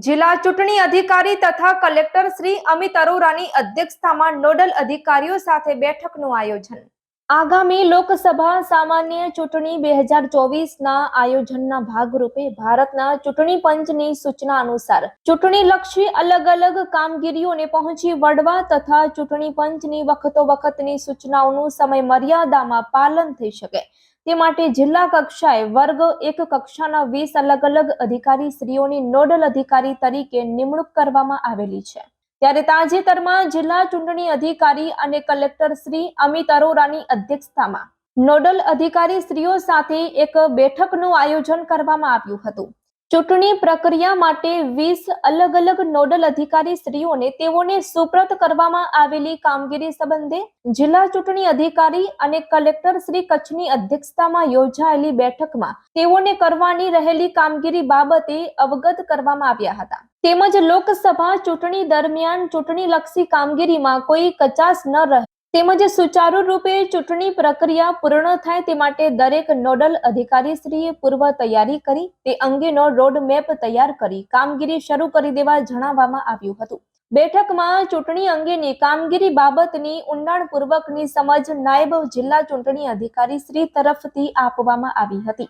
જિલ્લા ચૂંટણી અધિકારી તથા કલેક્ટર શ્રી અમિત અરોરાની અધ્યક્ષતામાં નોડલ અધિકારીઓ સાથે બેઠકનું આયોજન. આગામી લોકસભા સામાન્ય ચૂંટણી 2024ના આયોજનના ભાગરૂપે ભારતના ચૂંટણી પંચની સૂચના અનુસાર ચૂંટણીલક્ષી અલગ અલગ કામગીરીઓને પહોંચી વળવા તથા ચૂંટણી પંચની વખતોવખતની સૂચનાઓનું સમય મર્યાદામાં પાલન થઈ શકે તે માટે જિલ્લા કક્ષાએ વર્ગ 1 કક્ષાના 20 અલગ અલગ અધિકારી શ્રીઓની નોડલ અધિકારી તરીકે નિમણૂક કરવામાં આવેલી છે. ત્યારે તાજેતરમાં જિલ્લા ચૂંટણી અધિકારી અને કલેક્ટર શ્રી અમિત અરોરાની અધ્યક્ષતામાં નોડલ અધિકારી શ્રીઓ સાથે એક બેઠકનું આયોજન કરવામાં આવ્યું હતું. ચૂંટણી પ્રક્રિયા માટે 20 અલગ અલગ નોડલ અધિકારી શ્રીઓને તેઓને સુપ્રત કરવામાં આવેલી કામગીરી સંબંધે જિલ્લા ચૂંટણી અધિકારી અને કલેક્ટર શ્રી કચ્છની અધ્યક્ષતામાં યોજાયેલી બેઠકમાં તેઓને કરવાની રહેલી કામગીરી બાબતે અવગત કરવામાં આવ્યા હતા. તેમજ લોકસભા ચૂંટણી દરમિયાન ચૂંટણીલક્ષી કામગીરીમાં કોઈ કચાશ ન રહે તેમજ સુચારુ રૂપે ચૂંટણી પ્રક્રિયા પૂર્ણ થાય તે માટે દરેક નોડલ અધિકારીશ્રીએ પૂર્વ તૈયારી કરી તે અંગેનો રોડ મેપ તૈયાર કરી કામગીરી શરૂ કરી દેવા જણાવવામાં આવ્યું હતું. બેઠકમાં ચૂંટણી અંગેની કામગીરી બાબતની ઊંડાણપૂર્વકની સમજ નાયબ જિલ્લા ચૂંટણી અધિકારી શ્રી તરફથી આપવામાં આવી હતી.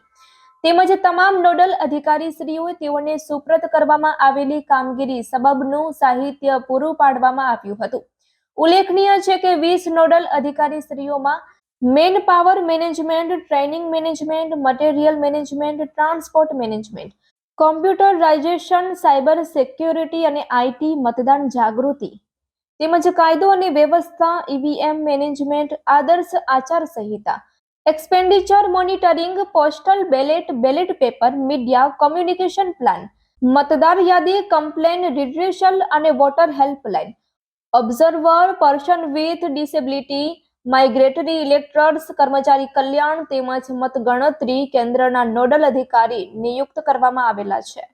તેમજ તમામ નોડલ અધિકારીશ્રીઓએ તેઓને સુપ્રત કરવામાં આવેલી કામગીરી સબબનું સાહિત્ય પૂરું પાડવામાં આવ્યું હતું. ઉલ્લેખનીય છે કે 20 નોડલ અધિકારીશ્રીઓમાં man power management, training management, material management, transport management, computerisation, cyber security અને આઈટી, મતદાન જાગૃતિ તેમજ કાયદો અને વ્યવસ્થા, ઈવીએમ મેનેજમેન્ટ, આદર્શ આચાર સંહિતા, expenditure monitoring, postal ballot, ballot paper, media communication plan, મતદાર યાદી, કમ્પ્લેન રિડ્રેશલ અને voter helpline, observer, person with disability, migratory electors, કર્મચારી કલ્યાણ તેમજ મતગણતરી કેન્દ્રના નોડલ અધિકારી નિયુક્ત કરવામાં આવેલા છે.